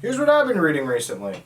Here's what I've been reading recently.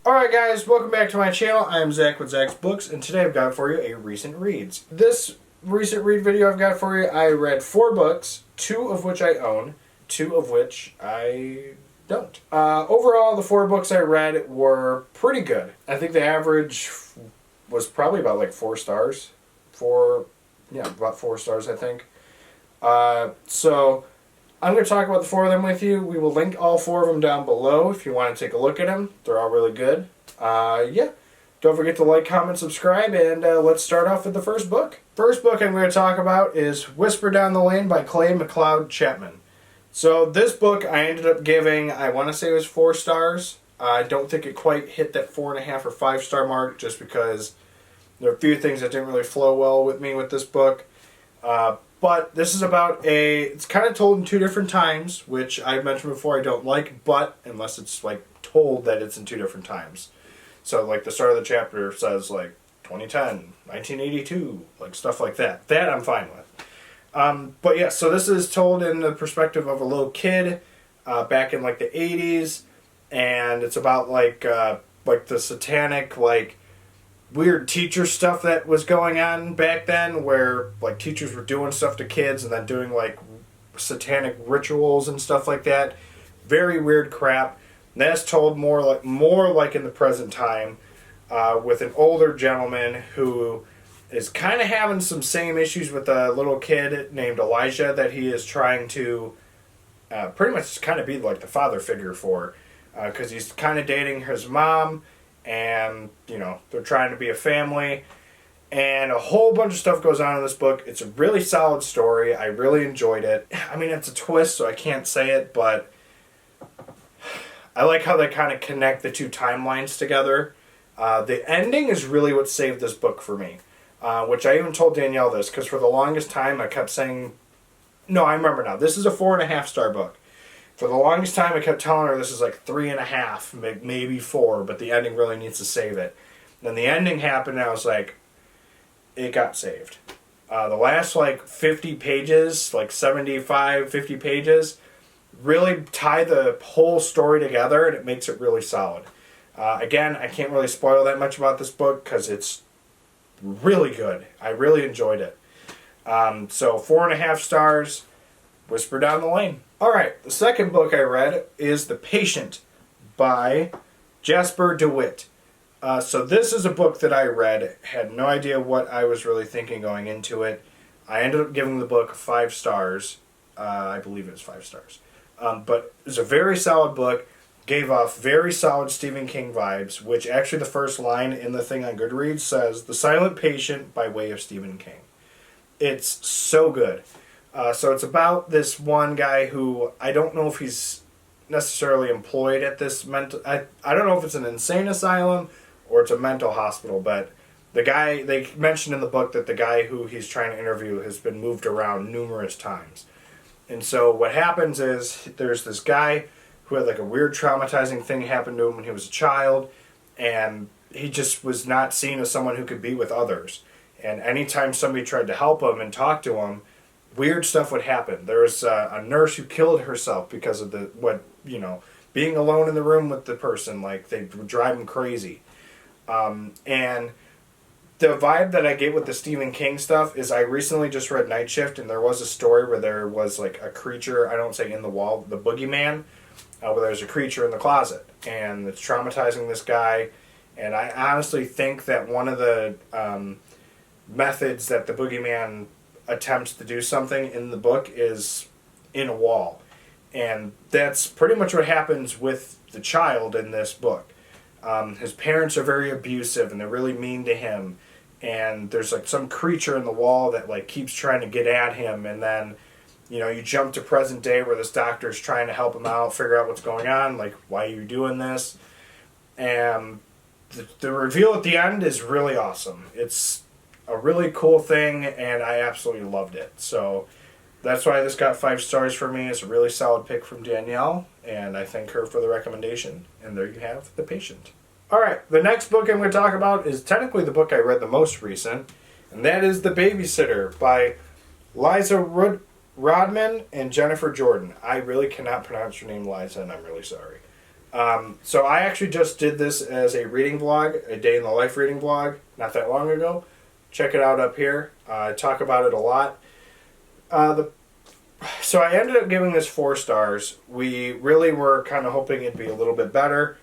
Alright guys, welcome back to my channel. I'm Zach with Zacks Books, and today I've got for you a recent reads. This recent read video I've got for you, I read 4 books, 2 of which I own, 2 of which I don't. Overall, the 4 books I read were pretty good. I think the average was probably about like 4 stars. About 4 stars I think. So I'm going to talk about the 4 of them with you. We will link all 4 of them down below if you want to take a look at them. They're all really good. Don't forget to like, comment, subscribe, and let's start off with the first book. First book I'm going to talk about is Whisper Down the Lane by Clay McLeod Chapman. So this book I ended up giving, I want to say it was 4 stars. I don't think it quite hit that 4.5 or 5 star mark just because there are a few things that didn't really flow well with me with this book. But this is about it's kind of told in 2 different times, which I mentioned before I don't like, but unless it's like told that it's in 2 different times. So like the start of the chapter says like 2010, 1982, like stuff like that. That I'm fine with. But yeah, so this is told in the perspective of a little kid back in like the 80s, and it's about like the satanic like weird teacher stuff that was going on back then, where like teachers were doing stuff to kids and then doing like satanic rituals and stuff like that. Very weird crap. And that's told more like in the present time, with an older gentleman who is kind of having some same issues with a little kid named Elijah that he is trying to pretty much just kind of be like the father figure for, because he's kind of dating his mom. And, you know, they're trying to be a family. And a whole bunch of stuff goes on in this book. It's a really solid story. I really enjoyed it. I mean, it's a twist, so I can't say it, but I like how they kind of connect the 2 timelines together. The ending is really what saved this book for me. Which I even told Danielle this, because for the longest time I kept saying... No, I remember now. This is a 4.5 star book. For the longest time, I kept telling her this is like 3.5, maybe 4, but the ending really needs to save it. Then the ending happened, and I was like, it got saved. The last like 50 pages, like 75, 50 pages, really tie the whole story together, and it makes it really solid. Again, I can't really spoil that much about this book because it's really good. I really enjoyed it. So 4.5 stars, Whisper Down the Lane. Alright, the second book I read is The Patient by Jasper DeWitt. So this is a book that I read, had no idea what I was really thinking going into it. I ended up giving the book 5 stars. I believe it was 5 stars. But it's a very solid book, gave off very solid Stephen King vibes, which actually the first line in the thing on Goodreads says, The Silent Patient by way of Stephen King. It's so good. So it's about this one guy who, I don't know if he's necessarily employed at this mental... I don't know if it's an insane asylum or it's a mental hospital, but the guy, they mentioned in the book that the guy who he's trying to interview has been moved around numerous times. And so what happens is there's this guy who had like a weird traumatizing thing happen to him when he was a child, and he just was not seen as someone who could be with others. And anytime somebody tried to help him and talk to him, weird stuff would happen. There was a nurse who killed herself because of being alone in the room with the person. Like, they would drive him crazy. And the vibe that I get with the Stephen King stuff is I recently just read Night Shift, and there was a story where there was like a creature, I don't say in the wall, the boogeyman, where there's a creature in the closet. And it's traumatizing this guy. And I honestly think that one of the methods that the boogeyman attempts to do something in the book is in a wall. And that's pretty much what happens with the child in this book. His parents are very abusive and they're really mean to him, and there's like some creature in the wall that like keeps trying to get at him, and then you jump to present day where this doctor's trying to help him out, figure out what's going on, like, why are you doing this? And the reveal at the end is really awesome. It's a really cool thing, and I absolutely loved it. So that's why this got 5 stars for me. It's a really solid pick from Danielle, and I thank her for the recommendation. And there you have The Patient. Alright, the next book I'm going to talk about is technically the book I read the most recent. and that is The Babysitter by Liza Rodman and Jennifer Jordan. I really cannot pronounce your name, Liza, and I'm really sorry. So I actually just did this as a reading vlog, a day in the life reading vlog, not that long ago. Check it out up here. I talk about it a lot. So I ended up giving this 4 stars. We really were kind of hoping it'd be a little bit better.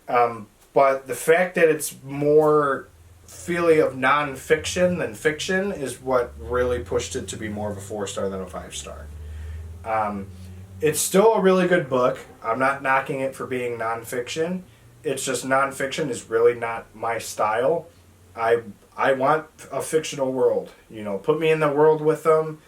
But the fact that it's more feeling of nonfiction than fiction is what really pushed it to be more of a 4-star than a 5-star. It's still a really good book. I'm not knocking it for being nonfiction. It's just nonfiction is really not my style. I want a fictional world. You know, put me in the world with them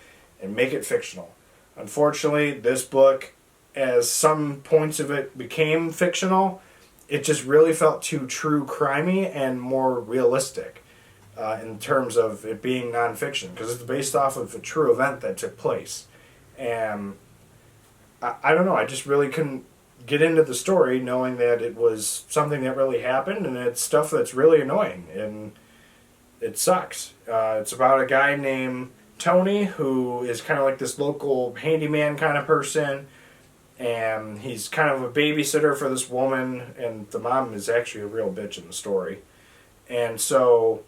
and make it fictional. Unfortunately, this book, as some points of it became fictional, it just really felt too true crimey and more realistic in terms of it being nonfiction, because it's based off of a true event that took place. And I don't know, I just really couldn't get into the story knowing that it was something that really happened, and it's stuff that's really annoying, and it sucks. It's about a guy named Tony, who is kind of like this local handyman kind of person, and he's kind of a babysitter for this woman, and the mom is actually a real bitch in the story. And so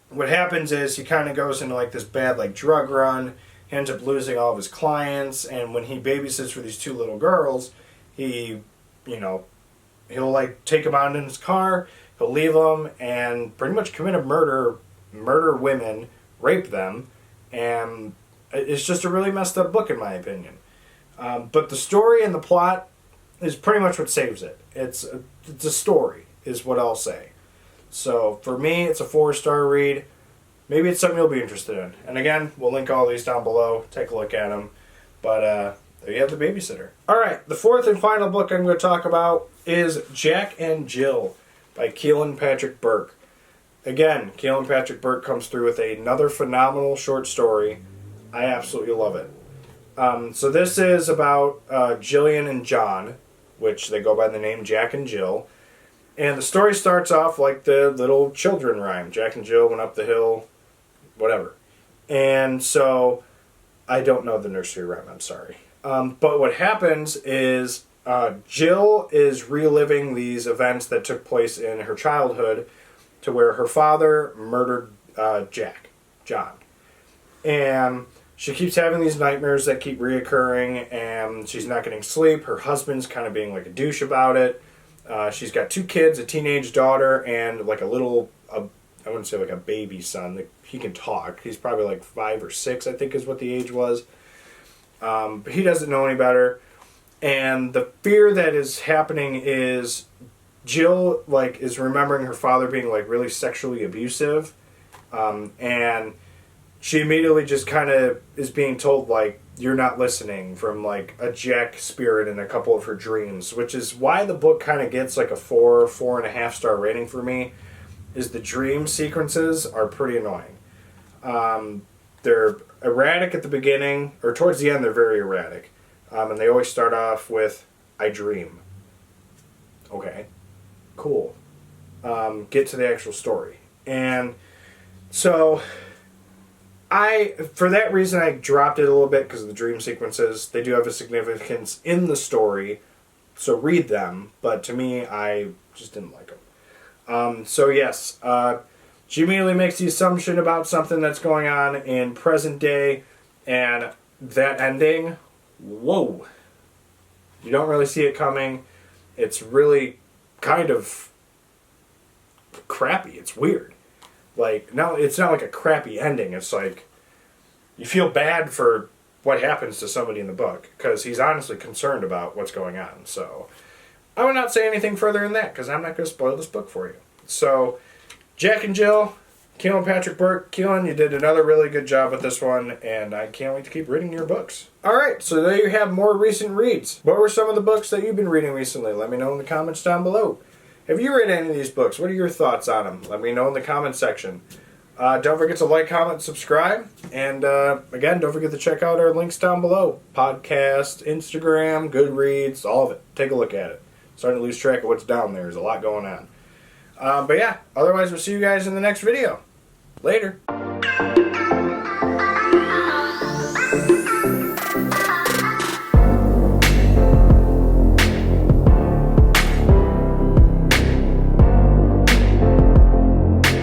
what happens is he kind of goes into like this bad like drug run. He ends up losing all of his clients, and when he babysits for these 2 little girls, he, you know, he'll like take them out in his car, he'll leave them, and pretty much commit a murder women, rape them, and it's just a really messed up book in my opinion. But the story and the plot is pretty much what saves it. It's a story, is what I'll say. So for me, it's a 4-star read. Maybe it's something you'll be interested in. And again, we'll link all these down below. Take a look at them. But there you have The Babysitter. Alright, the 4th and final book I'm going to talk about is Jack and Jill by Keelan Patrick Burke. Again, Keelan Patrick Burke comes through with another phenomenal short story. I absolutely love it. So this is about Jillian and John, which they go by the name Jack and Jill. And the story starts off like the little children rhyme. Jack and Jill went up the hill, whatever. And so, I don't know the nursery rhyme, I'm sorry. But what happens is Jill is reliving these events that took place in her childhood to where her father murdered John. And she keeps having these nightmares that keep reoccurring, and she's not getting sleep. Her husband's kind of being like a douche about it. She's got 2 kids, a teenage daughter, and like a little, I wouldn't say like a baby son. He can talk. He's probably like 5 or 6, I think is what the age was. But he doesn't know any better. And the fear that is happening is Jill like is remembering her father being like really sexually abusive. And she immediately just kind of is being told, like, you're not listening from, like, a Jack spirit in a couple of her dreams, which is why the book kind of gets, like, a 4.5 star rating for me, is the dream sequences are pretty annoying. They're erratic at the beginning, or towards the end they're very erratic. And they always start off with, I dream. Okay, cool. Get to the actual story. And so for that reason, I dropped it a little bit because of the dream sequences. They do have a significance in the story, so read them. But to me, I just didn't like them. So yes, she immediately makes the assumption about something that's going on in present day, and that ending, whoa. You don't really see it coming. It's really kind of crappy. It's weird. Like, no, it's not like a crappy ending. It's like, you feel bad for what happens to somebody in the book, because he's honestly concerned about what's going on. So, I will not say anything further than that, because I'm not going to spoil this book for you. So, Jack and Jill, Keelan Patrick Burke. Keelan, you did another really good job with this one, and I can't wait to keep reading your books. Alright, so there you have more recent reads. What were some of the books that you've been reading recently? Let me know in the comments down below. Have you read any of these books? What are your thoughts on them? Let me know in the comments section. Don't forget to like, comment, subscribe. And again, don't forget to check out our links down below. Podcast, Instagram, Goodreads, all of it. Take a look at it. Starting to lose track of what's down there. There's a lot going on. But yeah, otherwise we'll see you guys in the next video. Later.